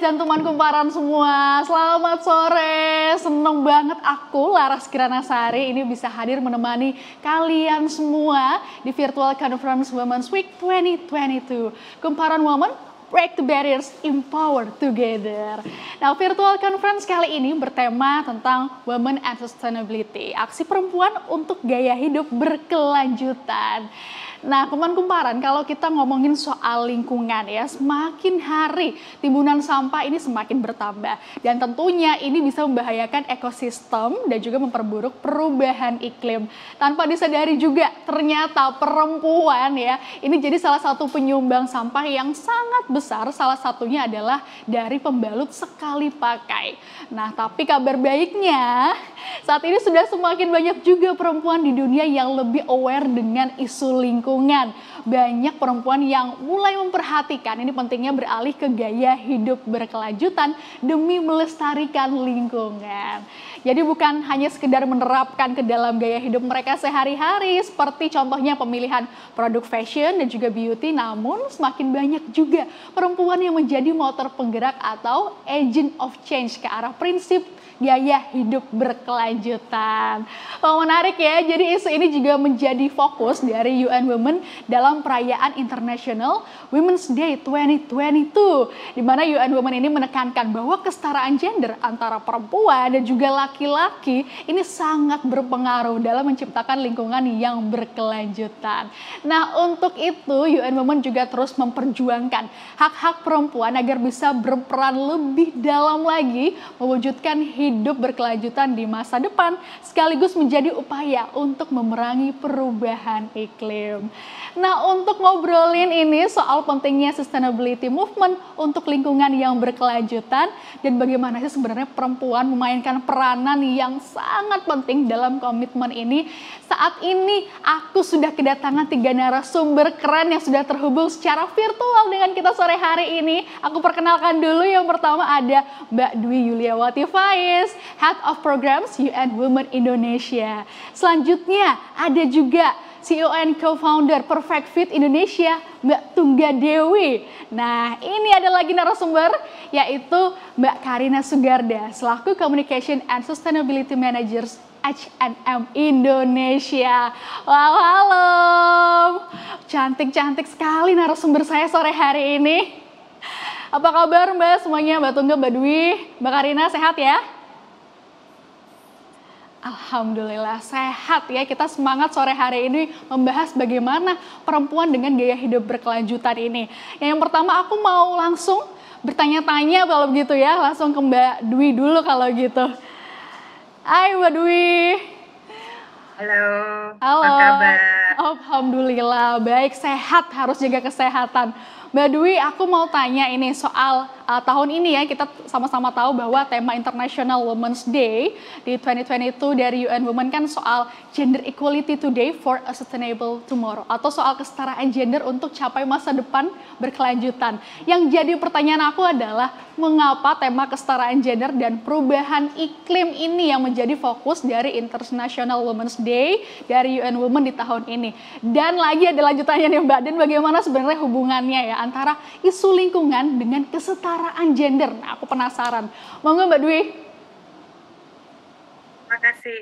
dan teman kumparan semua, selamat sore. Seneng banget aku, Laras Kiranasari, ini bisa hadir menemani kalian semua di Virtual Conference Women's Week 2022. Kumparan Women, break the barriers, empower together. Nah, virtual conference kali ini bertema tentang Women and Sustainability, aksi perempuan untuk gaya hidup berkelanjutan. Nah, teman kumparan, kalau kita ngomongin soal lingkungan ya, semakin hari timbunan sampah ini semakin bertambah. Dan tentunya ini bisa membahayakan ekosistem dan juga memperburuk perubahan iklim. Tanpa disadari juga ternyata perempuan ya, ini jadi salah satu penyumbang sampah yang sangat besar. Salah satunya adalah dari pembalut sekali pakai. Nah, tapi kabar baiknya saat ini sudah semakin banyak juga perempuan di dunia yang lebih aware dengan isu lingkungan. Banyak perempuan yang mulai memperhatikan ini pentingnya beralih ke gaya hidup berkelanjutan demi melestarikan lingkungan. Jadi bukan hanya sekedar menerapkan ke dalam gaya hidup mereka sehari-hari seperti contohnya pemilihan produk fashion dan juga beauty, namun semakin banyak juga perempuan yang menjadi motor penggerak atau agent of change ke arah prinsip gaya hidup berkelanjutan. Oh, menarik ya, jadi isu ini juga menjadi fokus dari UN Women dalam perayaan International Women's Day 2022, di mana UN Women ini menekankan bahwa kesetaraan gender antara perempuan dan juga laki-laki ini sangat berpengaruh dalam menciptakan lingkungan yang berkelanjutan. Nah, untuk itu UN Women juga terus memperjuangkan hak-hak perempuan agar bisa berperan lebih dalam lagi mewujudkan hidup berkelanjutan di masa depan, sekaligus menjadi upaya untuk memerangi perubahan iklim. Nah, untuk ngobrolin ini soal pentingnya sustainability movement untuk lingkungan yang berkelanjutan dan bagaimana sih sebenarnya perempuan memainkan peranan yang sangat penting dalam komitmen ini, saat ini aku sudah kedatangan 3 narasumber keren yang sudah terhubung secara virtual dengan kita sore hari ini. Aku perkenalkan dulu, yang pertama ada Mbak Dwi Yuliawati Faiz, Head of Programs UN Women Indonesia. Selanjutnya ada juga CEO and Co-founder Perfect Fit Indonesia, Mbak Tungga Dewi. Nah, ini ada lagi narasumber, yaitu Mbak Karina Sugarda, selaku Communication and Sustainability Managers H&M Indonesia. Wow, halo. Cantik-cantik sekali narasumber saya sore hari ini. Apa kabar Mbak semuanya, Mbak Tungga, Mbak Dwi, Mbak Karina, sehat ya? Alhamdulillah sehat ya. Kita semangat sore hari ini membahas bagaimana perempuan dengan gaya hidup berkelanjutan ini. Yang pertama aku mau langsung bertanya-tanya kalau begitu ya. Langsung ke Mbak Dwi dulu kalau gitu. Hai Mbak Dwi. Halo, Halo. apa kabar? Alhamdulillah baik, sehat, harus jaga kesehatan. Mbak Dwi, aku mau tanya ini soal tahun ini ya, kita sama-sama tahu bahwa tema International Women's Day di 2022 dari UN Women kan soal Gender Equality Today for a Sustainable Tomorrow, atau soal kesetaraan gender untuk capai masa depan berkelanjutan. Yang jadi pertanyaan aku adalah, mengapa tema kesetaraan gender dan perubahan iklim ini yang menjadi fokus dari International Women's Day dari UN Women di tahun ini? Dan lagi ada lanjutannya nih Mbak, dan bagaimana sebenarnya hubungannya ya antara isu lingkungan dengan kesetaraan gender? Nah, aku penasaran. Monggo Mbak Dwi. Terima kasih.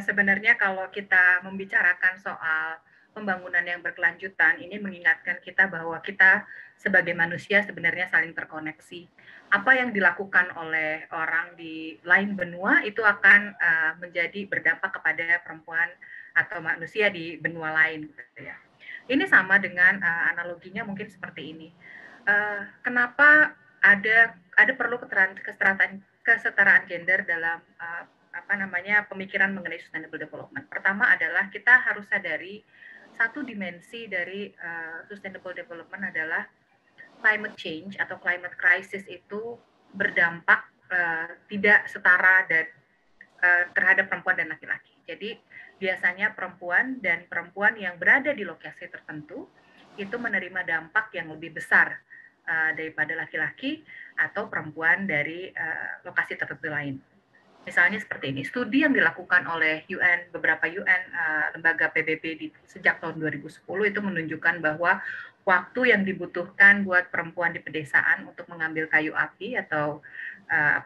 Sebenarnya kalau kita membicarakan soal pembangunan yang berkelanjutan, ini mengingatkan kita bahwa kita sebagai manusia sebenarnya saling terkoneksi. Apa yang dilakukan oleh orang di lain benua itu akan menjadi berdampak kepada perempuan atau manusia di benua lain, gitu ya. Ini sama dengan analoginya mungkin seperti ini. Kenapa ada perlu kesetaraan gender dalam pemikiran mengenai sustainable development. Pertama adalah kita harus sadari satu dimensi dari sustainable development adalah climate change atau climate crisis itu berdampak tidak setara dan terhadap perempuan dan laki-laki. Jadi biasanya perempuan yang berada di lokasi tertentu itu menerima dampak yang lebih besar daripada laki-laki atau perempuan dari lokasi tertentu lain. Misalnya seperti ini, studi yang dilakukan oleh UN, beberapa UN, lembaga PBB sejak tahun 2010 itu menunjukkan bahwa waktu yang dibutuhkan buat perempuan di pedesaan untuk mengambil kayu api atau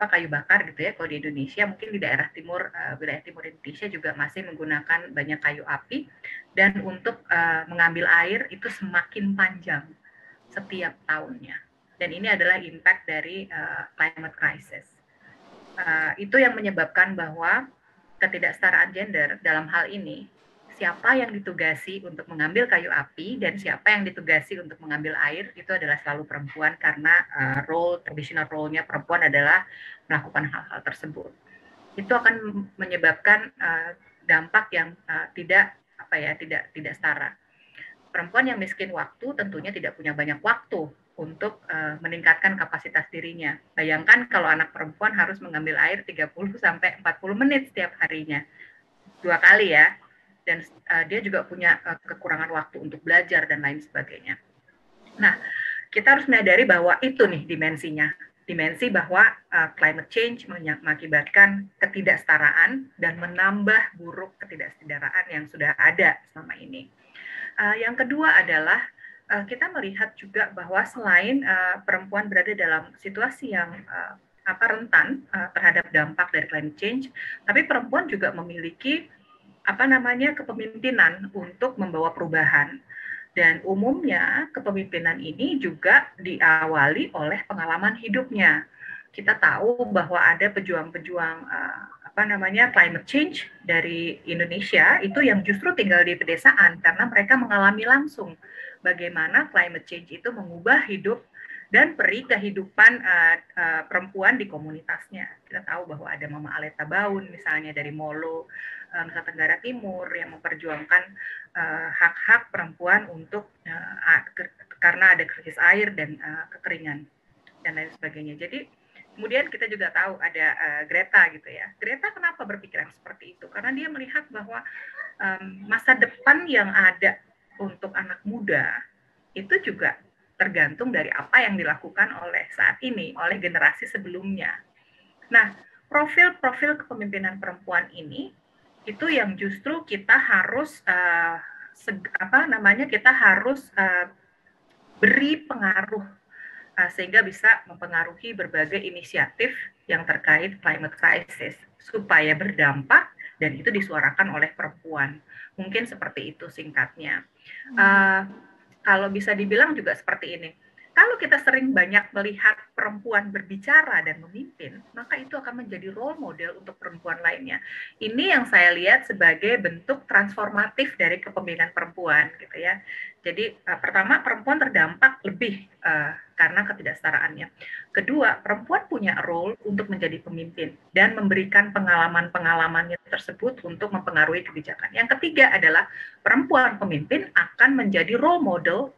kayu bakar gitu ya, kalau di Indonesia, mungkin di daerah timur, wilayah timur Indonesia juga masih menggunakan banyak kayu api, dan untuk mengambil air itu semakin panjang setiap tahunnya. Dan ini adalah impact dari climate crisis. Itu yang menyebabkan bahwa ketidaksetaraan gender dalam hal ini, siapa yang ditugasi untuk mengambil kayu api dan siapa yang ditugasi untuk mengambil air, itu adalah selalu perempuan, karena traditional role-nya perempuan adalah melakukan hal-hal tersebut. Itu akan menyebabkan dampak yang tidak setara. Perempuan yang miskin waktu tentunya tidak punya banyak waktu untuk meningkatkan kapasitas dirinya. Bayangkan kalau anak perempuan harus mengambil air 30 sampai 40 menit setiap harinya. 2 kali ya. Dan dia juga punya kekurangan waktu untuk belajar dan lain sebagainya. Nah, kita harus menyadari bahwa itu nih dimensinya. Dimensi bahwa climate change mengakibatkan ketidaksetaraan dan menambah buruk ketidaksetaraan yang sudah ada selama ini. Yang kedua adalah kita melihat juga bahwa selain perempuan berada dalam situasi yang rentan terhadap dampak dari climate change, tapi perempuan juga memiliki kepemimpinan untuk membawa perubahan. Dan umumnya kepemimpinan ini juga diawali oleh pengalaman hidupnya. Kita tahu bahwa ada pejuang-pejuang climate change dari Indonesia itu yang justru tinggal di pedesaan karena mereka mengalami langsung bagaimana climate change itu mengubah hidup dan peri kehidupan perempuan di komunitasnya. Kita tahu bahwa ada Mama Aleta Baun misalnya dari Molo, Nusa Tenggara Timur, yang memperjuangkan hak-hak perempuan untuk karena ada krisis air dan kekeringan dan lain sebagainya. Jadi kemudian kita juga tahu ada Greta gitu ya. Greta kenapa berpikiran seperti itu? Karena dia melihat bahwa masa depan yang ada untuk anak muda itu juga tergantung dari apa yang dilakukan oleh saat ini, oleh generasi sebelumnya. Nah, profil-profil kepemimpinan perempuan ini itu yang justru kita harus beri pengaruh sehingga bisa mempengaruhi berbagai inisiatif yang terkait climate crisis supaya berdampak dan itu disuarakan oleh perempuan. Mungkin seperti itu singkatnya. Kalau bisa dibilang juga seperti ini. Kalau kita sering banyak melihat perempuan berbicara dan memimpin, maka itu akan menjadi role model untuk perempuan lainnya. Ini yang saya lihat sebagai bentuk transformatif dari kepemimpinan perempuan, gitu ya. Jadi pertama, perempuan terdampak lebih karena ketidaksetaraannya. Kedua, perempuan punya role untuk menjadi pemimpin dan memberikan pengalaman-pengalamannya tersebut untuk mempengaruhi kebijakan. Yang ketiga adalah perempuan pemimpin akan menjadi role model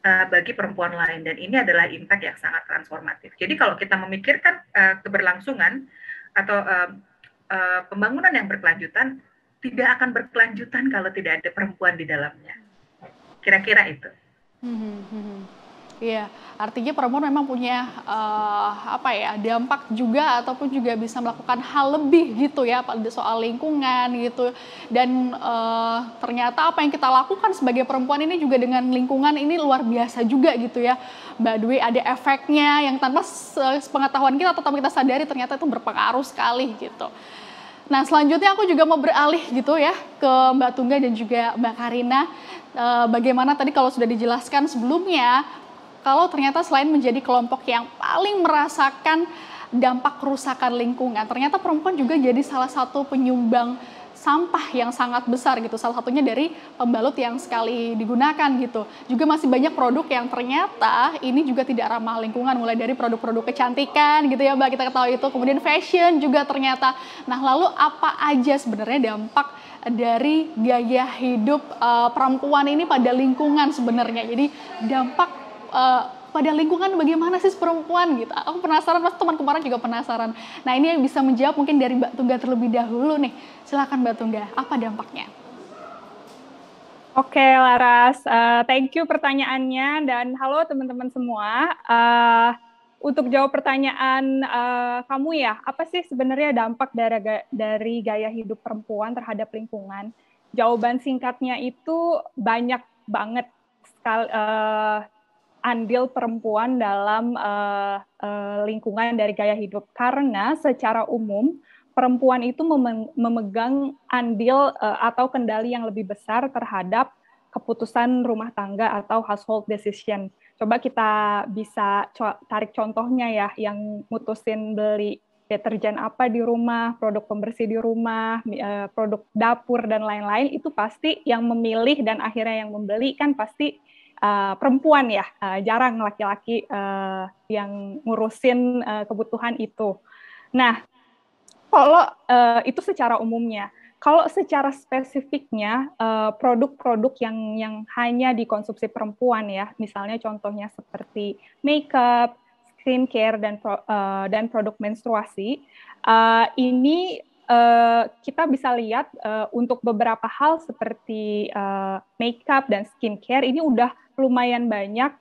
bagi perempuan lain, dan ini adalah impact yang sangat transformatif. Jadi kalau kita memikirkan keberlangsungan atau pembangunan yang berkelanjutan, tidak akan berkelanjutan kalau tidak ada perempuan di dalamnya. Kira-kira itu. Iya, artinya perempuan memang punya dampak juga ataupun juga bisa melakukan hal lebih gitu ya pada soal lingkungan gitu. Dan ternyata apa yang kita lakukan sebagai perempuan ini juga dengan lingkungan ini luar biasa juga gitu ya. Mbak Dwi, ada efeknya yang tanpa pengetahuan kita atau tanpa kita sadari ternyata itu berpengaruh sekali gitu. Nah, selanjutnya aku juga mau beralih gitu ya ke Mbak Tungga dan juga Mbak Karina. Bagaimana tadi kalau sudah dijelaskan sebelumnya, kalau ternyata selain menjadi kelompok yang paling merasakan dampak kerusakan lingkungan, ternyata perempuan juga jadi salah satu penyumbang sampah yang sangat besar gitu. Salah satunya dari pembalut yang sekali digunakan gitu. Juga masih banyak produk yang ternyata ini juga tidak ramah lingkungan, mulai dari produk-produk kecantikan gitu ya Mbak, kita ketahui itu. Kemudian fashion juga ternyata. Nah, lalu apa aja sebenarnya dampak dari gaya hidup perempuan ini pada lingkungan sebenarnya? Jadi dampak pada lingkungan bagaimana sih perempuan gitu. Aku penasaran, pasti teman kemarin juga penasaran. Nah, ini yang bisa menjawab mungkin dari Mbak Tungga terlebih dahulu nih. Silakan Mbak Tungga, apa dampaknya? Oke, Laras, thank you pertanyaannya dan halo teman-teman semua. untuk jawab pertanyaan kamu ya, apa sih sebenarnya dampak dari gaya hidup perempuan terhadap lingkungan? Jawaban singkatnya itu banyak banget sekali andil perempuan dalam lingkungan dari gaya hidup. Karena secara umum perempuan itu memegang andil atau kendali yang lebih besar terhadap keputusan rumah tangga atau household decision. Coba kita bisa tarik contohnya ya, yang mutusin beli deterjen apa di rumah, produk pembersih di rumah, produk dapur, dan lain-lain, itu pasti yang memilih dan akhirnya yang membeli kan pasti perempuan ya, jarang laki-laki yang ngurusin kebutuhan itu. Nah, kalau itu secara umumnya. Kalau secara spesifiknya, produk-produk yang hanya dikonsumsi perempuan ya, misalnya contohnya seperti makeup, skincare, dan produk menstruasi, ini kita bisa lihat untuk beberapa hal seperti makeup dan skincare ini udah lumayan banyak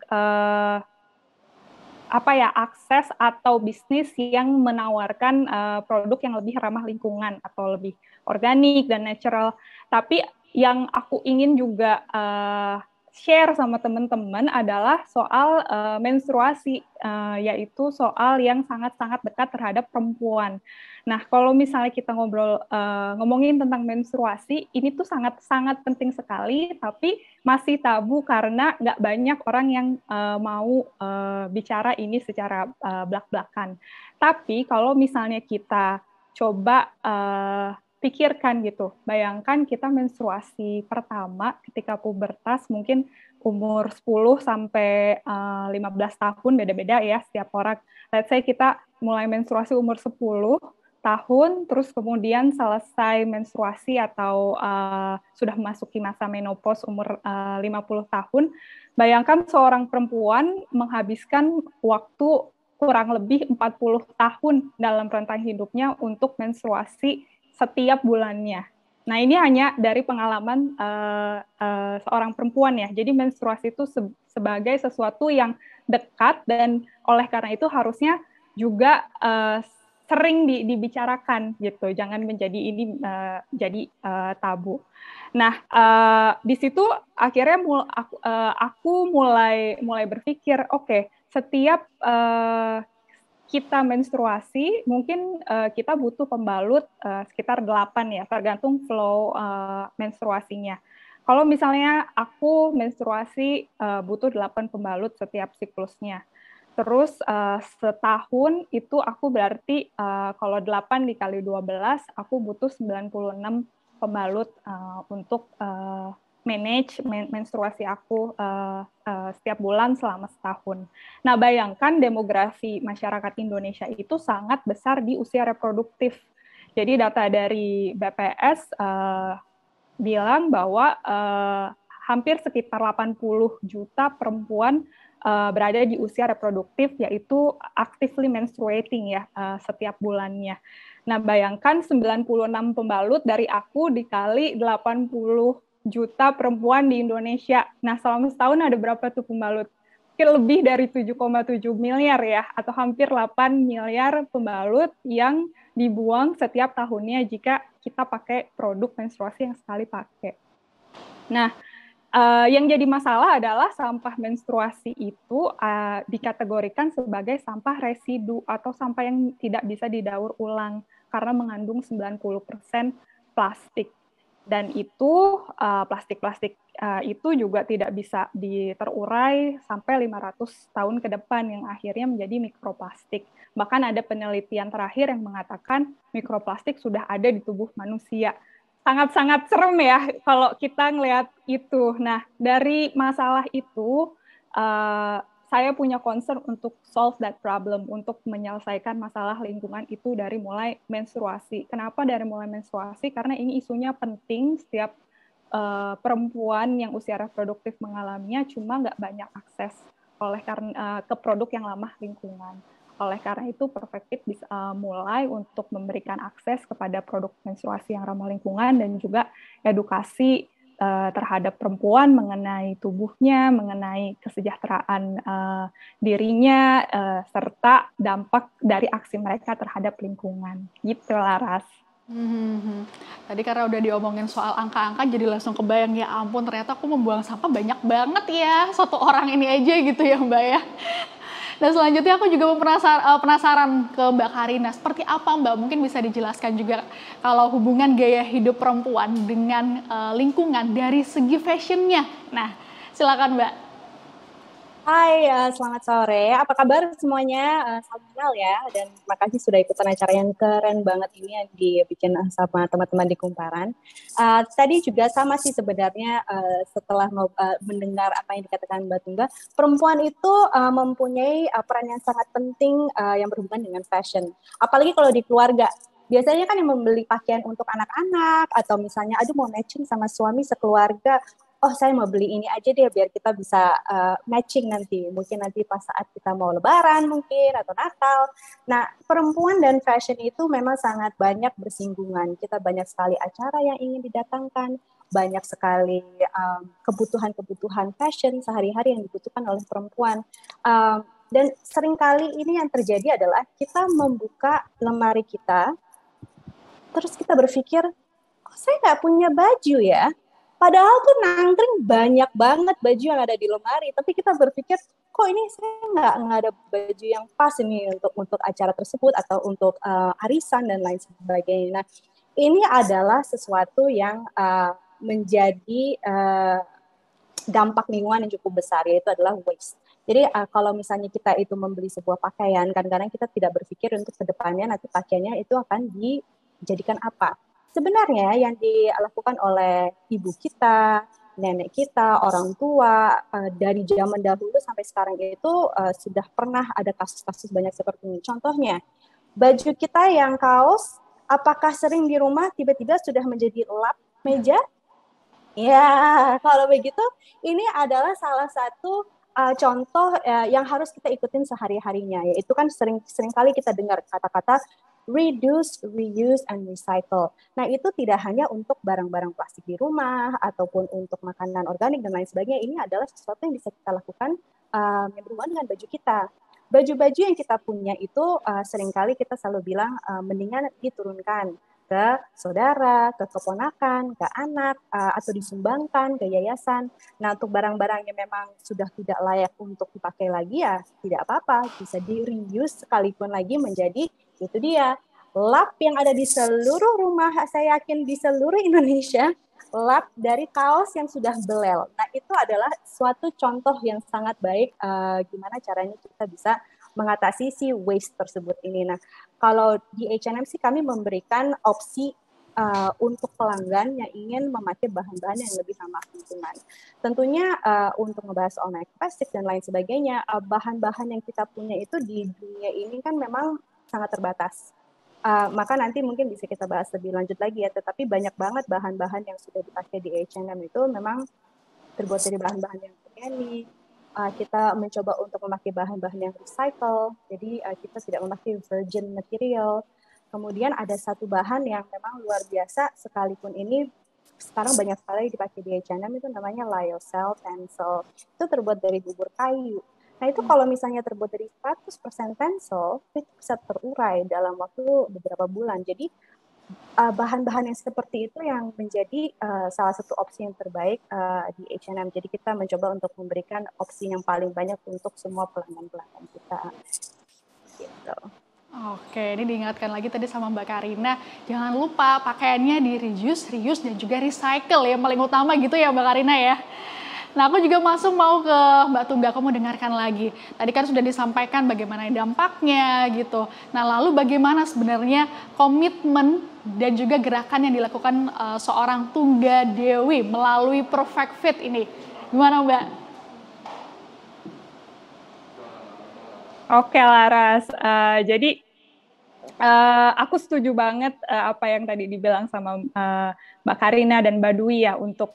akses atau bisnis yang menawarkan produk yang lebih ramah lingkungan atau lebih organik dan natural. Tapi yang aku ingin juga share sama teman-teman adalah soal menstruasi, yaitu soal yang sangat-sangat dekat terhadap perempuan. Nah, kalau misalnya kita ngomongin tentang menstruasi, ini tuh sangat-sangat penting sekali, tapi masih tabu karena nggak banyak orang yang mau bicara ini secara belak-belakan. Tapi kalau misalnya kita coba pikirkan gitu, bayangkan kita menstruasi pertama ketika pubertas, mungkin umur 10 sampai 15 tahun, beda-beda ya setiap orang. Let's say kita mulai menstruasi umur 10 tahun, terus kemudian selesai menstruasi atau sudah memasuki masa menopause umur 50 tahun, bayangkan seorang perempuan menghabiskan waktu kurang lebih 40 tahun dalam rentang hidupnya untuk menstruasi setiap bulannya. Nah, ini hanya dari pengalaman seorang perempuan ya. Jadi menstruasi itu sebagai sesuatu yang dekat dan oleh karena itu harusnya juga sering dibicarakan gitu, jangan menjadi ini jadi tabu. Nah, di situ akhirnya aku mulai berpikir, oke, setiap kita menstruasi, mungkin kita butuh pembalut sekitar 8 ya, tergantung flow menstruasinya. Kalau misalnya aku menstruasi butuh 8 pembalut setiap siklusnya. Terus setahun itu aku berarti kalau 8 dikali 12, aku butuh 96 pembalut untuk manage menstruasi aku setiap bulan selama setahun. Nah, bayangkan demografi masyarakat Indonesia itu sangat besar di usia reproduktif. Jadi data dari BPS bilang bahwa hampir sekitar 80 juta perempuan berada di usia reproduktif, yaitu actively menstruating ya setiap bulannya. Nah, bayangkan 96 pembalut dari aku dikali 80 juta perempuan di Indonesia. Nah, selama setahun ada berapa tuh pembalut? Mungkin lebih dari 7,7 miliar ya, atau hampir 8 miliar pembalut yang dibuang setiap tahunnya jika kita pakai produk menstruasi yang sekali pakai. Nah, yang jadi masalah adalah sampah menstruasi itu dikategorikan sebagai sampah residu atau sampah yang tidak bisa didaur ulang karena mengandung 90% plastik. Dan itu plastik-plastik itu juga tidak bisa terurai sampai 500 tahun ke depan yang akhirnya menjadi mikroplastik. Bahkan ada penelitian terakhir yang mengatakan mikroplastik sudah ada di tubuh manusia. Sangat-sangat serem ya kalau kita ngelihat itu. Nah, dari masalah itu, saya punya concern untuk solve that problem, untuk menyelesaikan masalah lingkungan itu dari mulai menstruasi. Kenapa dari mulai menstruasi? Karena ini isunya penting, setiap perempuan yang usia reproduktif mengalaminya, cuma nggak banyak akses ke produk yang ramah lingkungan. Oleh karena itu, Perfectfit bisa mulai untuk memberikan akses kepada produk menstruasi yang ramah lingkungan dan juga edukasi terhadap perempuan, mengenai tubuhnya, mengenai kesejahteraan dirinya, serta dampak dari aksi mereka terhadap lingkungan. Gitu, Laras. Tadi karena udah diomongin soal angka-angka, jadi langsung kebayang, ya ampun ternyata aku membuang sampah banyak banget ya, satu orang ini aja gitu ya Mbak ya. Dan selanjutnya aku juga penasaran ke Mbak Karina, seperti apa Mbak? Mungkin bisa dijelaskan juga kalau hubungan gaya hidup perempuan dengan lingkungan dari segi fashionnya. Nah, silakan Mbak. Hai, selamat sore. Apa kabar semuanya? Salam kenal ya, dan terima kasih sudah ikutan acara yang keren banget ini yang dibikin sama teman-teman di Kumparan. Tadi juga sama sih sebenarnya setelah mendengar apa yang dikatakan Mbak Tungga, perempuan itu mempunyai peran yang sangat penting yang berhubungan dengan fashion. Apalagi kalau di keluarga. Biasanya kan yang membeli pakaian untuk anak-anak atau misalnya aduh mau matching sama suami sekeluarga, oh saya mau beli ini aja deh biar kita bisa matching nanti. Mungkin nanti pas saat kita mau lebaran mungkin atau Natal. Nah, perempuan dan fashion itu memang sangat banyak bersinggungan. Kita banyak sekali acara yang ingin didatangkan, banyak sekali kebutuhan-kebutuhan fashion sehari-hari yang dibutuhkan oleh perempuan. Dan seringkali ini yang terjadi adalah kita membuka lemari kita, terus kita berpikir, kok saya nggak punya baju ya? Padahal tuh nangkring banyak banget baju yang ada di lemari, tapi kita berpikir, kok ini saya nggak ada baju yang pas ini untuk acara tersebut atau untuk arisan dan lain sebagainya. Nah, ini adalah sesuatu yang menjadi dampak lingkungan yang cukup besar, yaitu adalah waste. Jadi kalau misalnya kita itu membeli sebuah pakaian, kadang-kadang kita tidak berpikir untuk kedepannya nanti pakaiannya itu akan dijadikan apa. Sebenarnya yang dilakukan oleh ibu kita, nenek kita, orang tua, dari zaman dahulu sampai sekarang itu sudah pernah ada kasus-kasus banyak seperti ini. Contohnya, baju kita yang kaos, apakah sering di rumah tiba-tiba sudah menjadi lap meja? Ya, kalau begitu, ini adalah salah satu contoh yang harus kita ikutin sehari-harinya, yaitu kan sering kali kita dengar kata-kata reduce, reuse, and recycle. Nah, itu tidak hanya untuk barang-barang plastik di rumah ataupun untuk makanan organik dan lain sebagainya. Ini adalah sesuatu yang bisa kita lakukan yang berhubungan dengan baju kita. Baju-baju yang kita punya itu seringkali kita selalu bilang mendingan diturunkan ke saudara, ke keponakan, ke anak, atau disumbangkan ke yayasan. Nah, untuk barang-barang yang memang sudah tidak layak untuk dipakai lagi ya tidak apa-apa, bisa di-reuse sekalipun lagi menjadi itu dia, lap yang ada di seluruh rumah, saya yakin di seluruh Indonesia, lap dari kaos yang sudah belel. Nah, itu adalah suatu contoh yang sangat baik gimana caranya kita bisa mengatasi si waste tersebut ini. Nah, kalau di H&M sih kami memberikan opsi untuk pelanggan yang ingin memakai bahan-bahan yang lebih ramah lingkungan. Tentunya untuk membahas soal microplastik dan lain sebagainya, bahan-bahan yang kita punya itu di dunia ini kan memang sangat terbatas. Maka nanti mungkin bisa kita bahas lebih lanjut lagi ya, tetapi banyak banget bahan-bahan yang sudah dipakai di H&M itu memang terbuat dari bahan-bahan yang organik. Kita mencoba untuk memakai bahan-bahan yang recycle, jadi kita tidak memakai virgin material. Kemudian ada satu bahan yang memang luar biasa, sekalipun ini sekarang banyak sekali dipakai di H&M, itu namanya lyocell tencel. Itu terbuat dari bubur kayu. Nah, itu kalau misalnya terbuat dari 100% tencel, itu bisa terurai dalam waktu beberapa bulan. Jadi, bahan-bahan yang seperti itu yang menjadi salah satu opsi yang terbaik di H&M. Jadi, kita mencoba untuk memberikan opsi yang paling banyak untuk semua pelanggan-pelanggan kita. Gitu. Oke, ini diingatkan lagi tadi sama Mbak Karina, jangan lupa pakaiannya di reuse, reuse, dan juga recycle ya, paling utama gitu ya Mbak Karina ya. Nah, aku juga mau ke Mbak Tungga, aku mau dengarkan lagi. Tadi kan sudah disampaikan bagaimana dampaknya gitu. Nah, lalu bagaimana sebenarnya komitmen dan juga gerakan yang dilakukan seorang Tungga Dewi melalui Perfect Fit ini. Gimana Mbak? Oke Laras, jadi aku setuju banget apa yang tadi dibilang sama Mbak Karina dan Mbak Dwi ya untuk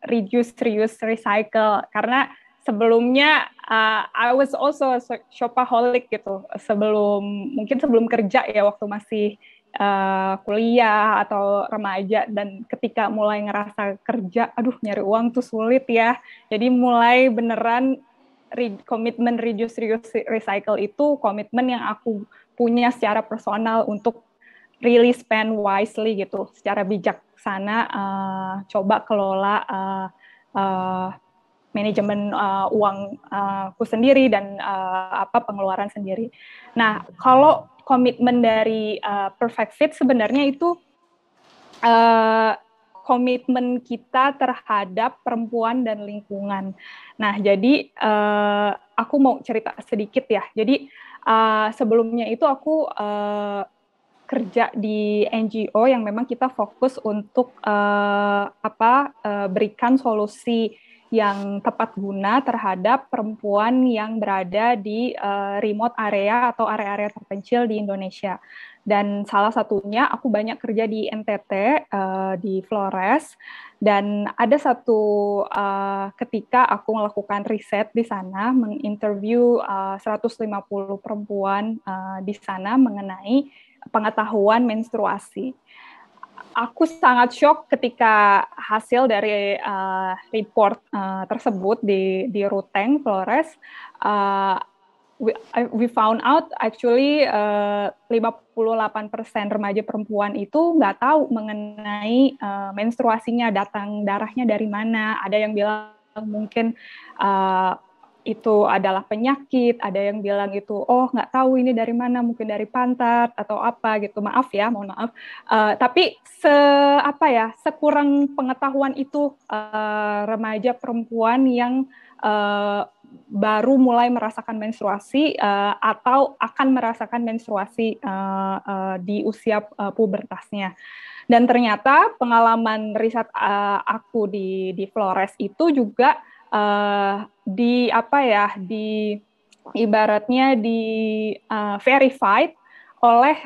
reduce, reuse, recycle. Karena sebelumnya I was also a shopaholic gitu. Sebelum kerja ya, waktu masih kuliah atau remaja dan ketika mulai ngerasa kerja, aduh nyari uang tuh sulit ya. Jadi mulai beneran komitmen reduce, recycle itu komitmen yang aku punya secara personal untuk really spend wisely gitu, secara bijaksana, coba kelola manajemen uangku sendiri dan pengeluaran sendiri. Nah, kalau komitmen dari Perfect Fit sebenarnya itu komitmen kita terhadap perempuan dan lingkungan. Nah, jadi aku mau cerita sedikit ya. Jadi sebelumnya itu aku kerja di NGO yang memang kita fokus untuk berikan solusi yang tepat guna terhadap perempuan yang berada di remote area atau area-area terpencil di Indonesia. Dan salah satunya aku banyak kerja di NTT, di Flores, dan ada satu ketika aku melakukan riset di sana, menginterview 150 perempuan di sana mengenai pengetahuan menstruasi. Aku sangat shock ketika hasil dari report tersebut di Ruteng, Flores. We found out actually 58% remaja perempuan itu nggak tahu mengenai menstruasinya, datang darahnya dari mana. Ada yang bilang mungkin itu adalah penyakit, ada yang bilang itu, oh nggak tahu ini dari mana, mungkin dari pantat atau apa gitu, maaf ya, mohon maaf. Tapi sekurang pengetahuan itu remaja perempuan yang baru mulai merasakan menstruasi atau akan merasakan menstruasi di usia pubertasnya. Dan ternyata pengalaman riset aku di Flores itu juga ibaratnya verified oleh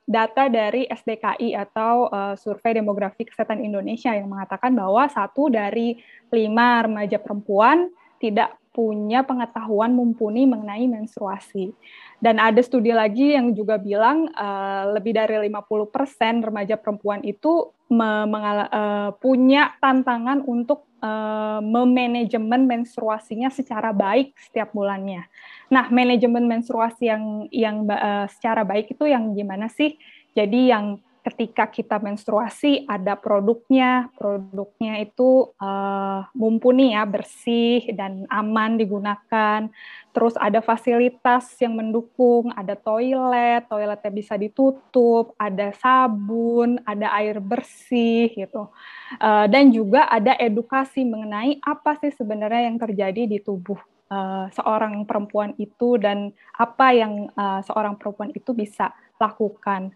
data dari SDKI atau Survei Demografi Kesehatan Indonesia yang mengatakan bahwa 1 dari 5 remaja perempuan tidak punya pengetahuan mumpuni mengenai menstruasi. Dan ada studi lagi yang juga bilang lebih dari 50% remaja perempuan itu punya tantangan untuk memanajemen menstruasinya secara baik setiap bulannya. Nah, manajemen menstruasi yang secara baik itu yang gimana sih? Jadi yang ketika kita menstruasi ada produknya itu mumpuni ya, bersih dan aman digunakan. Terus ada fasilitas yang mendukung, ada toiletnya bisa ditutup, ada sabun, ada air bersih gitu. Dan juga ada edukasi mengenai apa sih sebenarnya yang terjadi di tubuh seorang perempuan itu dan apa yang seorang perempuan itu bisa lakukan.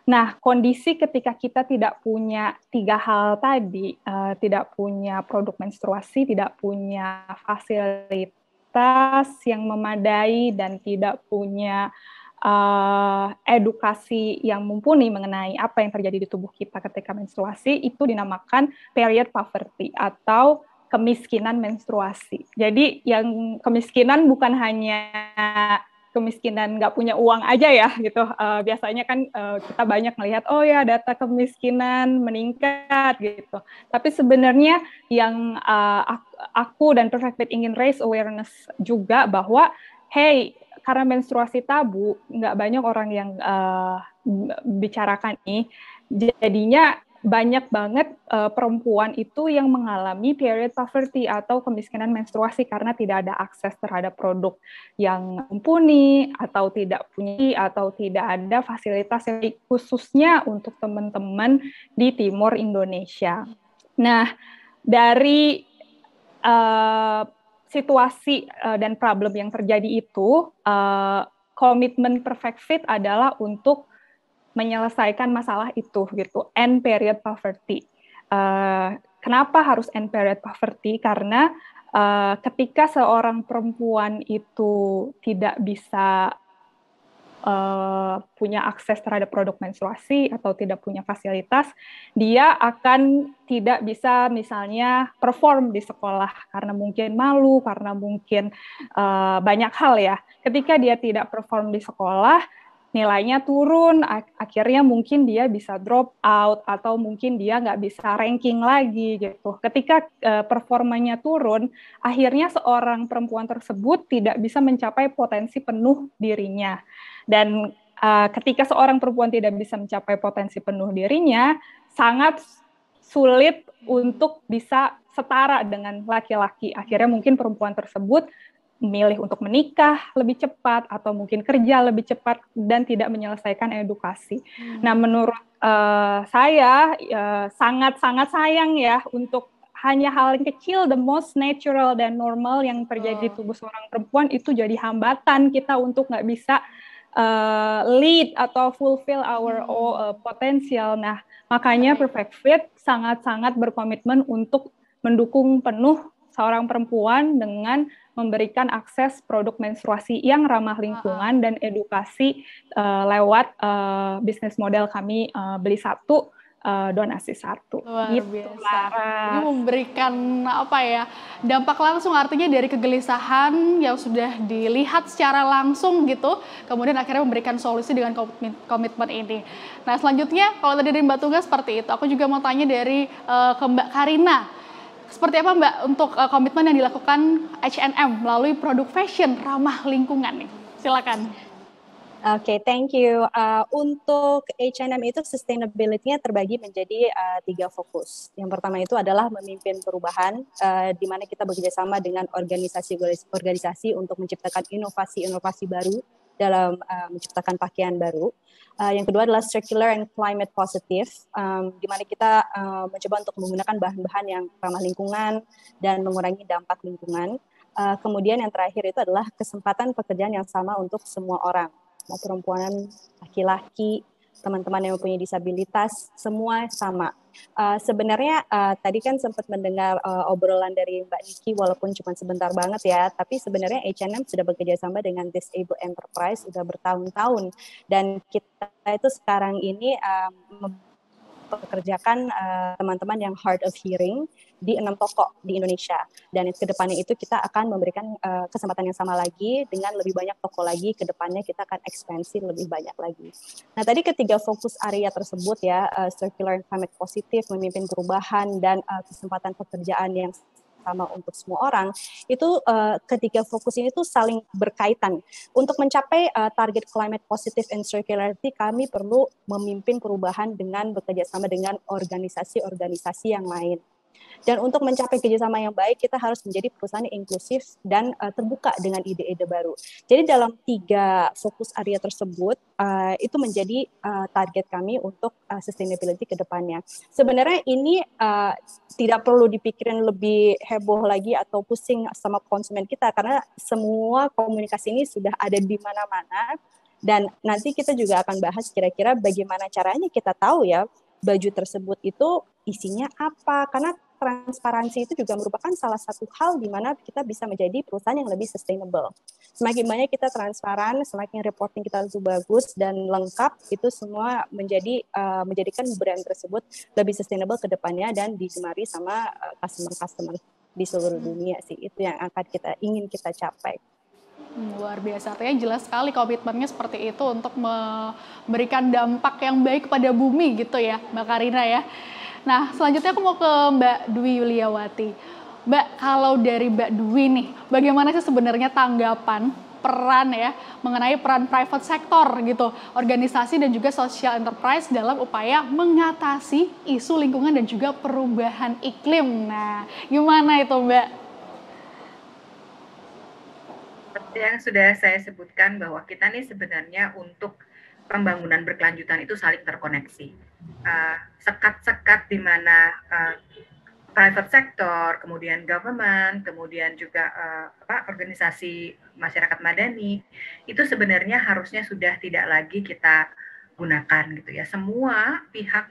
Nah, kondisi ketika kita tidak punya 3 hal tadi, tidak punya produk menstruasi, tidak punya fasilitas yang memadai, dan tidak punya edukasi yang mumpuni mengenai apa yang terjadi di tubuh kita ketika menstruasi, itu dinamakan period poverty atau kemiskinan menstruasi. Jadi yang kemiskinan bukan hanya kemiskinan nggak punya uang aja ya gitu. Biasanya kan kita banyak melihat oh ya data kemiskinan meningkat gitu. Tapi sebenarnya yang aku dan Perfect Fit ingin raise awareness juga bahwa hey, karena menstruasi tabu, nggak banyak orang yang bicarakan ini. Jadinya banyak banget perempuan itu yang mengalami period poverty atau kemiskinan menstruasi karena tidak ada akses terhadap produk yang mumpuni atau tidak punya atau tidak ada fasilitas yang khususnya untuk teman-teman di timur Indonesia. Nah, dari situasi dan problem yang terjadi itu, komitmen Perfect Fit adalah untuk menyelesaikan masalah itu gitu, end period poverty. Kenapa harus end period poverty? Karena ketika seorang perempuan itu tidak bisa punya akses terhadap produk menstruasi atau tidak punya fasilitas, dia akan tidak bisa misalnya perform di sekolah karena mungkin malu, karena mungkin banyak hal ya. Ketika dia tidak perform di sekolah, nilainya turun, akhirnya mungkin dia bisa drop out atau mungkin dia nggak bisa ranking lagi gitu. Ketika performanya turun, akhirnya seorang perempuan tersebut tidak bisa mencapai potensi penuh dirinya. Dan ketika seorang perempuan tidak bisa mencapai potensi penuh dirinya, sangat sulit untuk bisa setara dengan laki-laki. Akhirnya mungkin perempuan tersebut memilih untuk menikah lebih cepat atau mungkin kerja lebih cepat dan tidak menyelesaikan edukasi. Nah, menurut saya sangat-sangat sayang ya untuk hanya hal yang kecil, the most natural dan normal yang terjadi di tubuh seorang perempuan itu jadi hambatan kita untuk nggak bisa lead atau fulfill our potential. Nah, makanya Perfect Fit sangat-sangat berkomitmen untuk mendukung penuh seorang perempuan dengan memberikan akses produk menstruasi yang ramah lingkungan dan edukasi lewat bisnis model kami beli satu, donasi satu. Luar gitu, biasa. Laras. Ini memberikan dampak langsung, artinya dari kegelisahan yang sudah dilihat secara langsung gitu, kemudian akhirnya memberikan solusi dengan komitmen ini. Nah, selanjutnya kalau tadi dari Mbak Tunggal seperti itu, aku juga mau tanya dari ke Mbak Karina. Seperti apa Mbak untuk komitmen yang dilakukan H&M melalui produk fashion ramah lingkungan nih? Silakan. Oke, thank you. Untuk H&M itu sustainability-nya terbagi menjadi 3 fokus. Yang pertama itu adalah memimpin perubahan, di mana kita bekerjasama dengan organisasi untuk menciptakan inovasi-inovasi baru dalam menciptakan pakaian baru. Yang kedua adalah circular and climate positive, di mana kita mencoba untuk menggunakan bahan-bahan yang ramah lingkungan dan mengurangi dampak lingkungan. Kemudian yang terakhir itu adalah kesempatan pekerjaan yang sama untuk semua orang, mau perempuan, laki-laki, teman-teman yang mempunyai disabilitas, semua sama. Sebenarnya tadi kan sempat mendengar obrolan dari Mbak Niki, walaupun cuma sebentar banget ya, tapi sebenarnya H&M sudah bekerja sama dengan Disabled Enterprise sudah bertahun-tahun, dan kita itu sekarang ini mempekerjakan teman-teman yang hard of hearing di 6 toko di Indonesia, dan ke depannya itu kita akan memberikan kesempatan yang sama lagi dengan lebih banyak toko lagi. Ke depannya kita akan ekspansi lebih banyak lagi. Nah, tadi ketiga fokus area tersebut ya, circular and climate positive, memimpin perubahan, dan kesempatan pekerjaan yang sama untuk semua orang, itu ketiga fokus ini tuh saling berkaitan. Untuk mencapai target climate positive and circularity, kami perlu memimpin perubahan dengan bekerja sama dengan organisasi-organisasi yang lain. Dan untuk mencapai kerjasama yang baik, kita harus menjadi perusahaan yang inklusif dan terbuka dengan ide-ide baru. Jadi dalam 3 fokus area tersebut, itu menjadi target kami untuk sustainability ke depannya. Sebenarnya ini tidak perlu dipikirin lebih heboh lagi atau pusing sama konsumen kita, karena semua komunikasi ini sudah ada di mana-mana. Dan nanti kita juga akan bahas kira-kira bagaimana caranya kita tahu ya baju tersebut itu isinya apa, karena transparansi itu juga merupakan salah satu hal di mana kita bisa menjadi perusahaan yang lebih sustainable. Semakin banyak kita transparan, semakin reporting kita lebih bagus dan lengkap, itu semua menjadikan brand tersebut lebih sustainable ke depannya dan digemari sama customer-customer di seluruh dunia sih. Itu yang ingin kita capai. Luar biasa, artinya jelas sekali komitmennya seperti itu untuk memberikan dampak yang baik kepada bumi gitu ya Mbak Karina ya. Nah, selanjutnya aku mau ke Mbak Dwi Yuliawati. Mbak, kalau dari Mbak Dwi nih, bagaimana sih sebenarnya tanggapan peran ya mengenai peran private sector gitu, organisasi dan juga social enterprise dalam upaya mengatasi isu lingkungan dan juga perubahan iklim. Nah, gimana itu Mbak? Seperti yang sudah saya sebutkan bahwa kita nih sebenarnya untuk pembangunan berkelanjutan itu saling terkoneksi. Sekat-sekat di mana private sector, kemudian government, kemudian juga organisasi masyarakat madani, itu sebenarnya harusnya sudah tidak lagi kita gunakan gitu ya. Semua pihak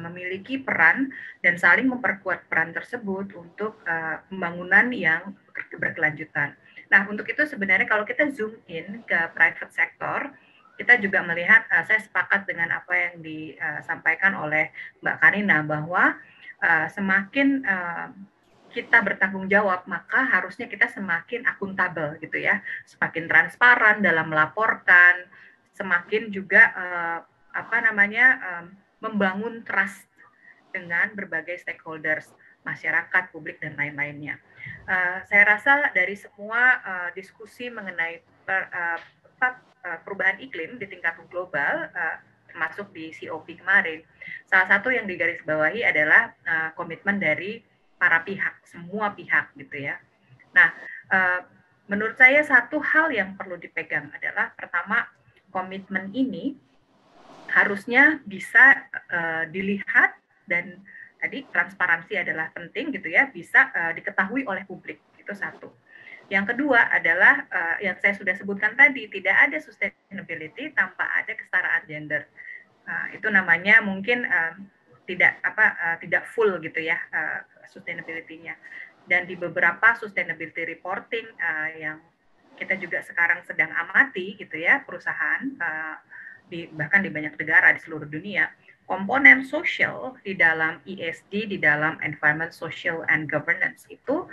memiliki peran dan saling memperkuat peran tersebut untuk pembangunan yang berkelanjutan. Nah, untuk itu sebenarnya kalau kita zoom in ke private sector, kita juga melihat, saya sepakat dengan apa yang disampaikan oleh Mbak Karina, bahwa semakin kita bertanggung jawab, maka harusnya kita semakin akuntabel gitu ya, semakin transparan dalam melaporkan, semakin juga membangun trust dengan berbagai stakeholders, masyarakat, publik, dan lain-lainnya. Saya rasa dari semua diskusi mengenai perubahan iklim di tingkat global, termasuk di COP kemarin, salah satu yang digarisbawahi adalah komitmen dari para pihak, semua pihak gitu ya. Nah, menurut saya satu hal yang perlu dipegang adalah pertama, komitmen ini harusnya bisa dilihat, dan tadi transparansi adalah penting gitu ya, bisa diketahui oleh publik, itu satu. Yang kedua adalah yang saya sudah sebutkan tadi, tidak ada sustainability tanpa ada kesetaraan gender. Itu namanya mungkin tidak full gitu ya sustainability-nya. Dan di beberapa sustainability reporting yang kita juga sekarang sedang amati gitu ya, perusahaan bahkan di banyak negara di seluruh dunia, komponen sosial di dalam ESG, di dalam environment, social, and governance itu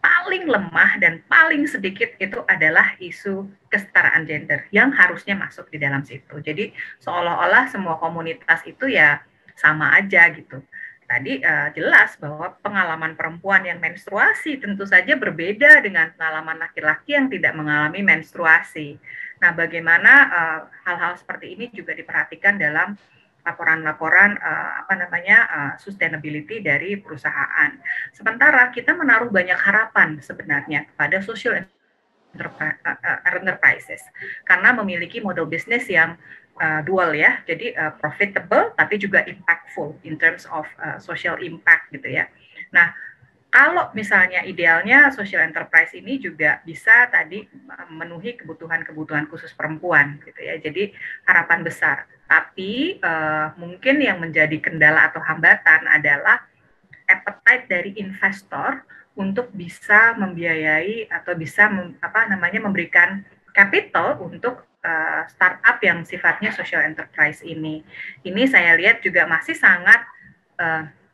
paling lemah dan paling sedikit itu adalah isu kesetaraan gender yang harusnya masuk di dalam situ. Jadi seolah-olah semua komunitas itu ya sama aja gitu. Tadi jelas bahwa pengalaman perempuan yang menstruasi tentu saja berbeda dengan pengalaman laki-laki yang tidak mengalami menstruasi. Nah, bagaimana hal-hal seperti ini juga diperhatikan dalam laporan-laporan sustainability dari perusahaan. Sementara kita menaruh banyak harapan sebenarnya kepada social enterprises karena memiliki model bisnis yang dual ya, jadi profitable tapi juga impactful in terms of social impact gitu ya. Nah, kalau misalnya idealnya social enterprise ini juga bisa tadi memenuhi kebutuhan-kebutuhan khusus perempuan gitu ya. Jadi harapan besar. Tapi mungkin yang menjadi kendala atau hambatan adalah appetite dari investor untuk bisa membiayai atau bisa memberikan capital untuk startup yang sifatnya social enterprise ini. Ini saya lihat juga masih sangat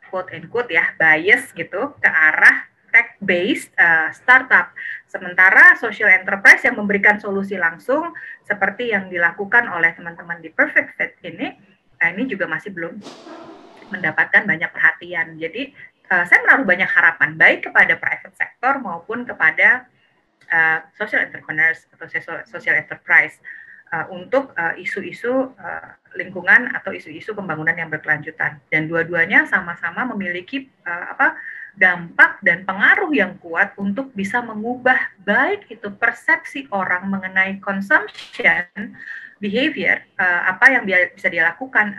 quote and quote ya bias gitu ke arah tech based startup. Sementara social enterprise yang memberikan solusi langsung seperti yang dilakukan oleh teman-teman di Perfect Fit ini juga masih belum mendapatkan banyak perhatian. Jadi saya menaruh banyak harapan baik kepada private sector maupun kepada social entrepreneurs atau social enterprise untuk isu-isu lingkungan atau isu-isu pembangunan yang berkelanjutan, dan dua-duanya sama-sama memiliki dampak dan pengaruh yang kuat untuk bisa mengubah baik itu persepsi orang mengenai consumption behavior, apa yang bisa dia lakukan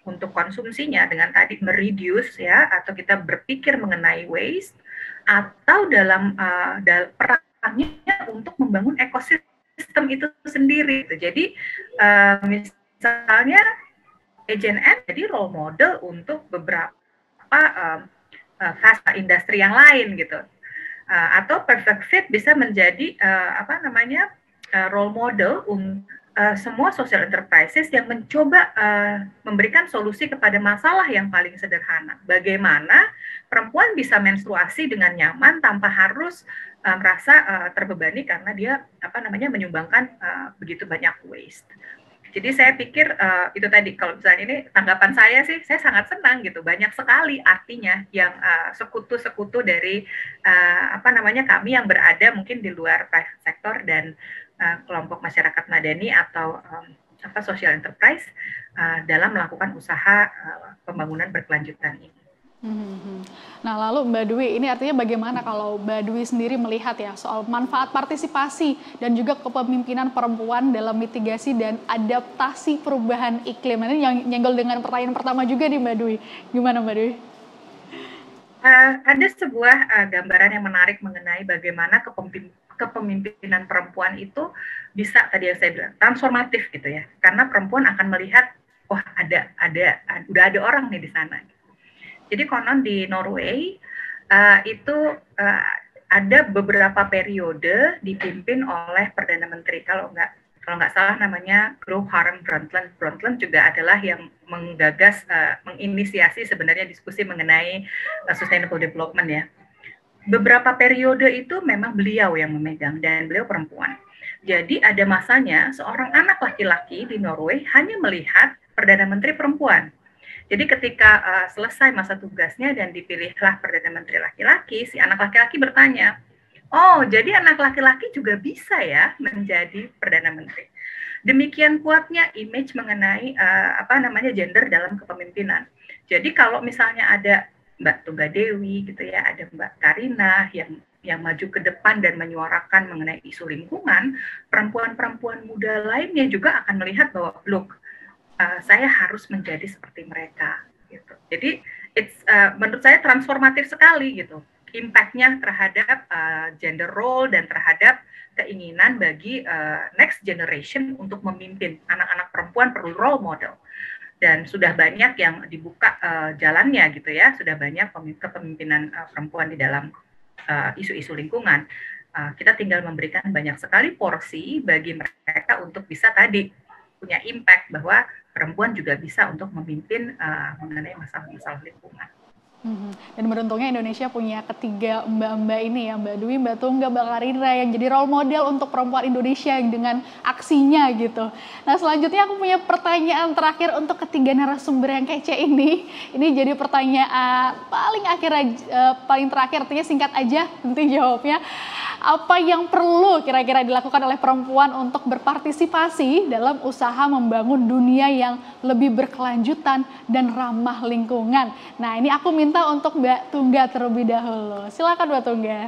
untuk konsumsinya dengan tadi mereduce ya, atau kita berpikir mengenai waste, atau dalam perannya untuk membangun ekosistem itu sendiri. Jadi misalnya H&M jadi role model untuk beberapa fast industri yang lain gitu, atau Perfect Fit bisa menjadi role model semua social enterprises yang mencoba memberikan solusi kepada masalah yang paling sederhana. Bagaimana perempuan bisa menstruasi dengan nyaman tanpa harus merasa terbebani karena dia menyumbangkan begitu banyak waste. Jadi saya pikir itu tadi, kalau misalnya ini tanggapan saya sih, saya sangat senang gitu, banyak sekali artinya yang sekutu-sekutu dari kami yang berada mungkin di luar private sector dan kelompok masyarakat madani atau social enterprise dalam melakukan usaha pembangunan berkelanjutan ini. Nah, lalu Mbak Dwi, ini artinya bagaimana kalau Mbak Dwi sendiri melihat ya soal manfaat partisipasi dan juga kepemimpinan perempuan dalam mitigasi dan adaptasi perubahan iklim? Ini yang nyenggol dengan pertanyaan pertama juga nih Mbak Dwi. Gimana Mbak Dwi? Ada sebuah gambaran yang menarik mengenai bagaimana kepemimpinan perempuan itu bisa, tadi yang saya bilang, transformatif gitu ya. Karena perempuan akan melihat, wah udah ada orang nih di sana. Jadi konon di Norway itu ada beberapa periode dipimpin oleh Perdana Menteri, kalau nggak salah namanya Gro Harlem Brundtland. Brundtland juga adalah yang menggagas, menginisiasi sebenarnya diskusi mengenai sustainable development ya. Beberapa periode itu memang beliau yang memegang dan beliau perempuan. Jadi ada masanya seorang anak laki-laki di Norway hanya melihat Perdana Menteri perempuan. Jadi ketika selesai masa tugasnya dan dipilihlah Perdana Menteri laki-laki, si anak laki-laki bertanya, oh jadi anak laki-laki juga bisa ya menjadi Perdana Menteri. Demikian kuatnya image mengenai gender dalam kepemimpinan. Jadi kalau misalnya ada Mbak Tunggadewi gitu ya, ada Mbak Karina yang maju ke depan dan menyuarakan mengenai isu lingkungan, perempuan-perempuan muda lainnya juga akan melihat bahwa look, saya harus menjadi seperti mereka gitu. Jadi menurut saya transformatif sekali gitu, impact-nya terhadap gender role dan terhadap keinginan bagi next generation untuk memimpin. Anak-anak perempuan perlu role model dan sudah banyak yang dibuka jalannya gitu ya, sudah banyak kepemimpinan perempuan di dalam isu-isu lingkungan. Kita tinggal memberikan banyak sekali porsi bagi mereka untuk bisa tadi punya impact bahwa perempuan juga bisa untuk memimpin mengenai masalah-masalah lingkungan. Dan beruntungnya Indonesia punya ketiga mbak-mbak ini ya, Mbak Dwi, Mbak Tungga, Mbak Karina yang jadi role model untuk perempuan Indonesia dengan aksinya gitu. Nah selanjutnya aku punya pertanyaan terakhir untuk ketiga narasumber yang kece ini. Ini jadi pertanyaan paling terakhir, artinya singkat aja nanti jawabnya. Apa yang perlu kira-kira dilakukan oleh perempuan untuk berpartisipasi dalam usaha membangun dunia yang lebih berkelanjutan dan ramah lingkungan? Nah ini aku minta untuk Mbak Tungga terlebih dahulu. Silakan Mbak Tungga.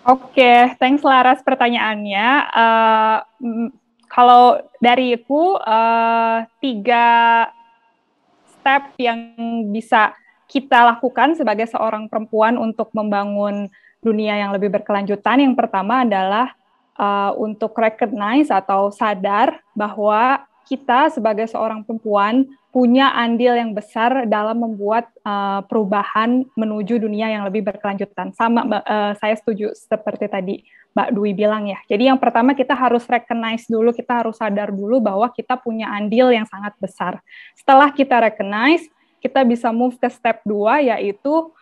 Oke, thanks Laras pertanyaannya. Kalau dariku 3 step yang bisa kita lakukan sebagai seorang perempuan untuk membangun dunia yang lebih berkelanjutan. Yang pertama adalah untuk recognize atau sadar bahwa kita sebagai seorang perempuan punya andil yang besar dalam membuat perubahan menuju dunia yang lebih berkelanjutan. Sama, saya setuju seperti tadi Mbak Dwi bilang ya. Jadi yang pertama kita harus recognize dulu, kita harus sadar dulu bahwa kita punya andil yang sangat besar. Setelah kita recognize, kita bisa move ke step 2, yaitu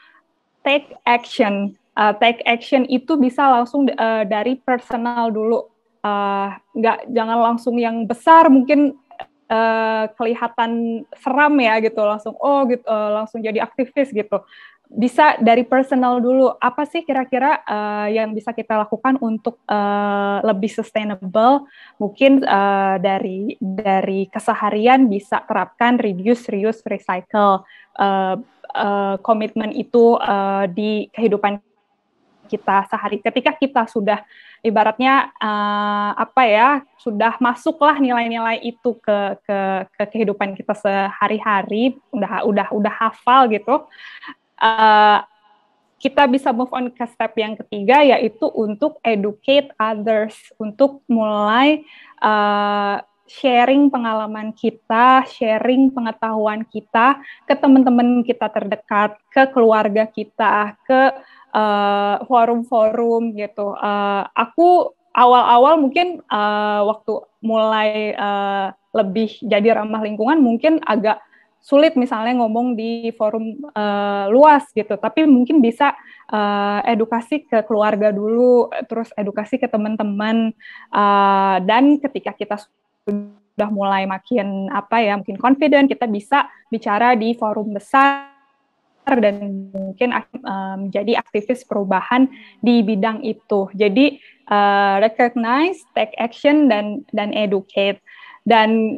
take action. Take action itu bisa langsung dari personal dulu. Jangan langsung yang besar, mungkin kelihatan seram ya gitu, langsung jadi aktivis gitu. Bisa dari personal dulu. Apa sih kira-kira yang bisa kita lakukan untuk lebih sustainable? Mungkin dari keseharian bisa terapkan reduce, reuse, recycle. Komitmen itu di kehidupan kita sehari. Ketika kita sudah ibaratnya sudah masuklah nilai-nilai itu ke kehidupan kita sehari-hari, udah hafal gitu. Kita bisa move on ke step yang ketiga, yaitu untuk educate others, untuk mulai sharing pengalaman kita, sharing pengetahuan kita ke teman-teman kita terdekat, ke keluarga kita, ke forum-forum gitu. Aku awal-awal mungkin waktu mulai lebih jadi ramah lingkungan mungkin agak sulit misalnya ngomong di forum luas gitu, tapi mungkin bisa edukasi ke keluarga dulu, terus edukasi ke teman-teman, dan ketika kita sudah mulai makin mungkin confident, kita bisa bicara di forum besar dan mungkin menjadi aktivis perubahan di bidang itu. Jadi recognize, take action, dan educate. Dan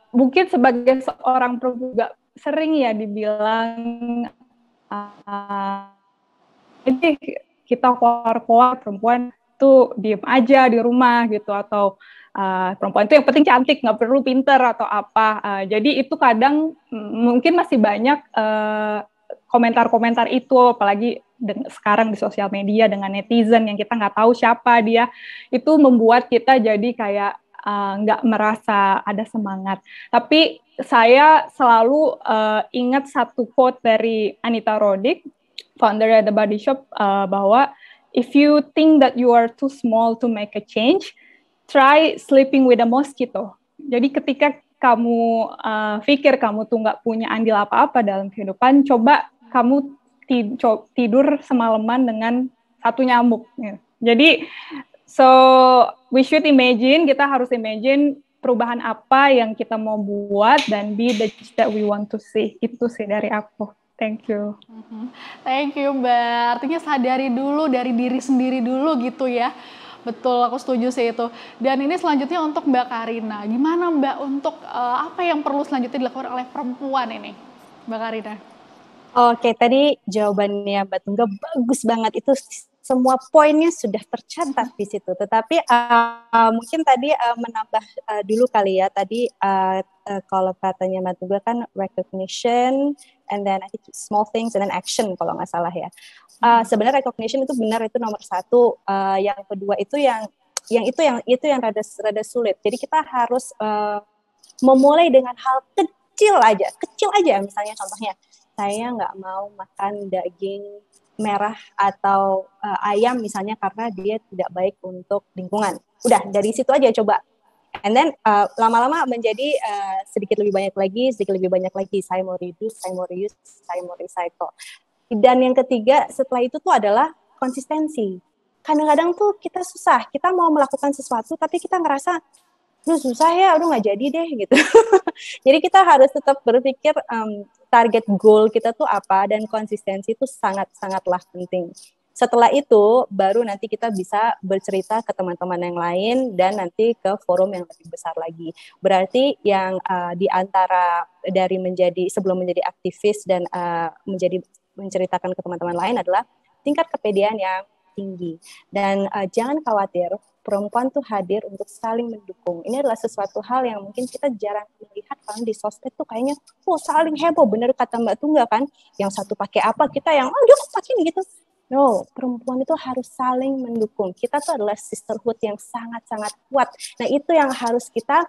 mungkin sebagai seorang perempuan juga sering ya dibilang ini kita keluar perempuan tuh diem aja di rumah gitu, atau perempuan itu yang penting cantik, nggak perlu pinter atau apa. Jadi itu kadang mungkin masih banyak komentar-komentar itu, apalagi sekarang di sosial media dengan netizen yang kita nggak tahu siapa dia, itu membuat kita jadi kayak nggak merasa ada semangat. Tapi saya selalu ingat satu quote dari Anita Roddick, founder at The Body Shop, bahwa if you think that you are too small to make a change, try sleeping with a mosquito. Jadi ketika kamu pikir kamu tuh nggak punya andil apa-apa dalam kehidupan, coba kamu tidur semalaman dengan satu nyamuk. Jadi, so we should imagine, kita harus imagine perubahan apa yang kita mau buat dan be the change that we want to see. Itu sih dari aku. Thank you. Thank you Mbak. Artinya sadari dulu dari diri sendiri dulu gitu ya. Betul, aku setuju sih itu. Dan ini selanjutnya untuk Mbak Karina. Gimana Mbak untuk apa yang perlu selanjutnya dilakukan oleh perempuan ini, Mbak Karina? Oke, tadi jawabannya Mbak Tunggal bagus banget. Itu semua poinnya sudah tercatat di situ. Tetapi mungkin tadi menambah dulu kali ya. Tadi kalau katanya Mbak Tunggal kan recognition, and then I think small things, and then action kalau nggak salah ya. Sebenarnya recognition itu benar, itu nomor satu. Yang kedua itu yang rada sulit. Jadi kita harus memulai dengan hal kecil aja. Misalnya contohnya, saya nggak mau makan daging merah atau ayam misalnya karena dia tidak baik untuk lingkungan. Udah dari situ aja coba. And then lama-lama menjadi sedikit lebih banyak lagi. Saya mau reduce, saya mau reuse, saya mau recycle. Dan yang ketiga setelah itu tuh adalah konsistensi. Kadang-kadang tuh kita susah, kita mau melakukan sesuatu tapi kita ngerasa susah ya, udah nggak jadi deh gitu. Jadi kita harus tetap berpikir target goal kita tuh apa, dan konsistensi itu sangat-sangatlah penting. Setelah itu baru nanti kita bisa bercerita ke teman-teman yang lain dan nanti ke forum yang lebih besar lagi. Berarti yang di antara dari sebelum menjadi aktivis dan menceritakan ke teman-teman lain adalah tingkat kepedean yang tinggi. Dan jangan khawatir, perempuan tuh hadir untuk saling mendukung. Ini adalah sesuatu hal yang mungkin kita jarang melihat kan di sosmed tuh kayaknya, saling heboh, bener kata Mbak Tunggal kan, yang satu pakai apa, kita yang, dia pakai gitu. No, perempuan itu harus saling mendukung. Kita tuh adalah sisterhood yang sangat-sangat kuat. Nah itu yang harus kita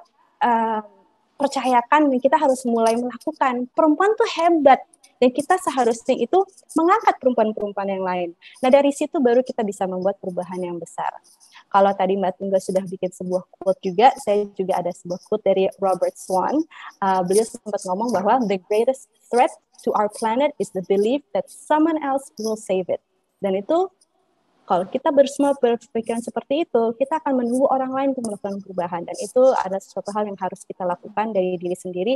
percayakan, dan kita harus mulai melakukan. Perempuan tuh hebat. Dan kita seharusnya itu mengangkat perempuan-perempuan yang lain. Nah dari situ baru kita bisa membuat perubahan yang besar. Kalau tadi Mbak Tunggal sudah bikin sebuah quote juga, saya juga ada sebuah quote dari Robert Swan. Beliau sempat ngomong bahwa the greatest threat to our planet is the belief that someone else will save it. Dan itu kalau kita semua berpikiran seperti itu, kita akan menunggu orang lain untuk melakukan perubahan. Dan itu adalah sesuatu hal yang harus kita lakukan dari diri sendiri,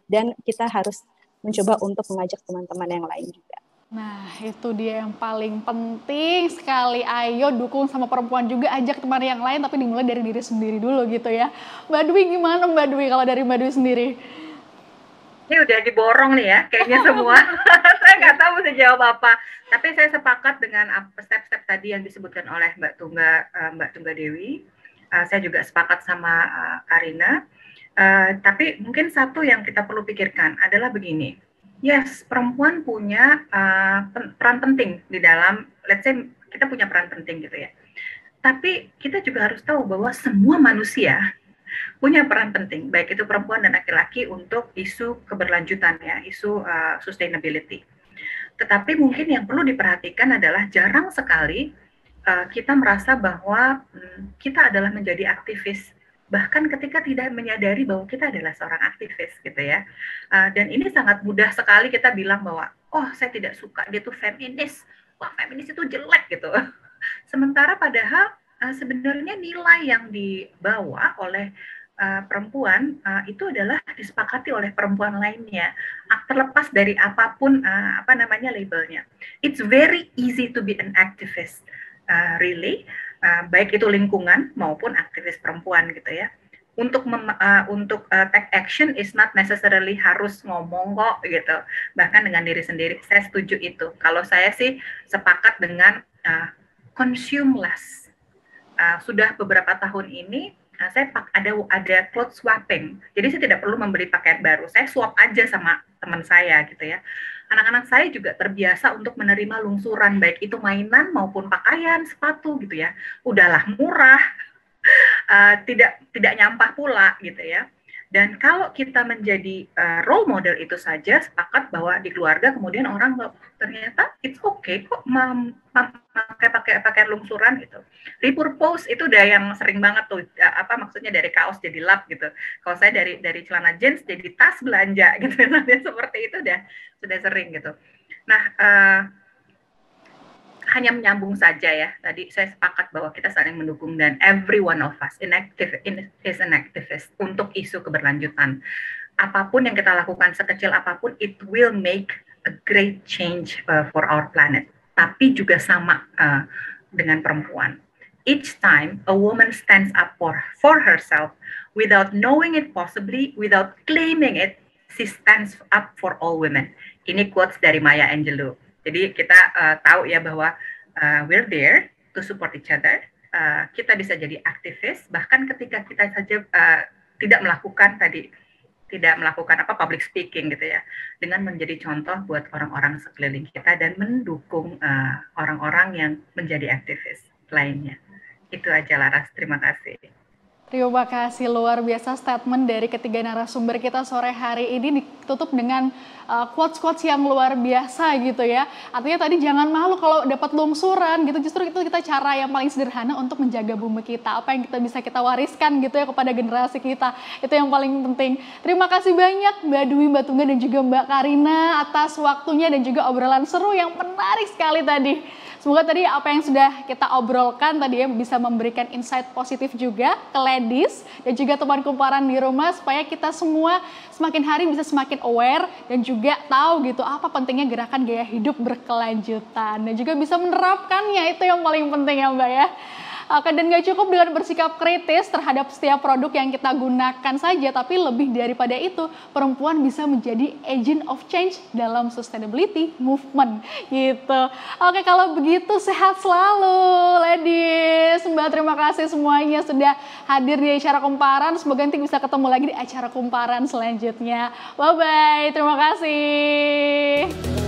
dan kita harus mencoba untuk mengajak teman-teman yang lain juga. Nah, itu dia yang paling penting sekali. Ayo dukung sama perempuan juga, ajak teman yang lain, tapi dimulai dari diri sendiri dulu gitu ya. Mbak Dwi, gimana Mbak Dwi kalau dari Mbak Dwi sendiri? Ini udah diborong nih ya, kayaknya semua. Saya nggak tahu bisa jawab apa. Tapi saya sepakat dengan step-step tadi yang disebutkan oleh Mbak Tunggal Dewi. Saya juga sepakat sama Karina. Tapi mungkin satu yang kita perlu pikirkan adalah begini. Yes, perempuan punya peran penting di dalam, let's say kita punya peran penting gitu ya. Tapi kita juga harus tahu bahwa semua manusia punya peran penting, baik itu perempuan dan laki-laki untuk isu keberlanjutan ya, isu sustainability. Tetapi mungkin yang perlu diperhatikan adalah jarang sekali kita merasa bahwa kita adalah menjadi aktivis, bahkan ketika tidak menyadari bahwa kita adalah seorang aktivis gitu ya. Dan ini sangat mudah sekali kita bilang bahwa, saya tidak suka, dia tuh feminis, feminis itu jelek gitu. Sementara padahal sebenarnya nilai yang dibawa oleh perempuan itu adalah disepakati oleh perempuan lainnya, terlepas dari apapun labelnya. It's very easy to be an activist, really. Baik itu lingkungan maupun aktivis perempuan gitu ya. Untuk take action is not necessarily harus ngomong kok gitu. Bahkan dengan diri sendiri, saya setuju itu. Kalau saya sih sepakat dengan consume less. Sudah beberapa tahun ini saya ada clothes swapping. Jadi saya tidak perlu membeli pakaian baru. Saya swap aja sama teman saya gitu ya. Anak-anak saya juga terbiasa untuk menerima lungsuran, baik itu mainan maupun pakaian, sepatu gitu ya. Udahlah murah, tidak nyampah pula gitu ya. Dan kalau kita menjadi role model itu saja, sepakat bahwa di keluarga kemudian orang ternyata it's okay kok pakai pakaian lungsuran gitu. Repurpose itu udah yang sering banget tuh, maksudnya dari kaos jadi lap gitu. Kalau saya dari celana jeans jadi tas belanja gitu, seperti itu sudah sering gitu. Nah, hanya menyambung saja ya. Tadi saya sepakat bahwa kita saling mendukung dan every one of us is an activist untuk isu keberlanjutan. Apapun yang kita lakukan, sekecil apapun, it will make a great change for our planet. Tapi juga sama dengan perempuan. Each time a woman stands up for herself without knowing it possibly, without claiming it, she stands up for all women. Ini quotes dari Maya Angelou. Jadi kita tahu ya bahwa we're there to support each other. Kita bisa jadi aktivis bahkan ketika kita saja tidak melakukan public speaking gitu ya, dengan menjadi contoh buat orang-orang sekeliling kita dan mendukung orang-orang yang menjadi aktivis lainnya. Itu aja Laras, terima kasih. Terima kasih, luar biasa statement dari ketiga narasumber kita sore hari ini ditutup dengan quotes-quotes yang luar biasa gitu ya. Artinya tadi jangan malu kalau dapat lungsuran gitu, justru itu kita cara yang paling sederhana untuk menjaga bumi kita. Apa yang kita bisa kita wariskan gitu ya kepada generasi kita, itu yang paling penting. Terima kasih banyak Mbak Dwi, Mbak Tunggal dan juga Mbak Karina atas waktunya dan juga obrolan seru yang menarik sekali tadi. Semoga tadi apa yang sudah kita obrolkan tadi ya bisa memberikan insight positif juga ke ladies dan juga teman kumparan di rumah supaya kita semua semakin hari bisa semakin aware dan juga tahu gitu apa pentingnya gerakan gaya hidup berkelanjutan dan juga bisa menerapkannya, itu yang paling penting ya Mbak ya. Dan gak cukup dengan bersikap kritis terhadap setiap produk yang kita gunakan saja, tapi lebih daripada itu, perempuan bisa menjadi agent of change dalam sustainability movement gitu. Oke, kalau begitu sehat selalu ladies. Mbak, terima kasih semuanya sudah hadir di acara Kumparan. Semoga nanti bisa ketemu lagi di acara Kumparan selanjutnya. Bye-bye, terima kasih.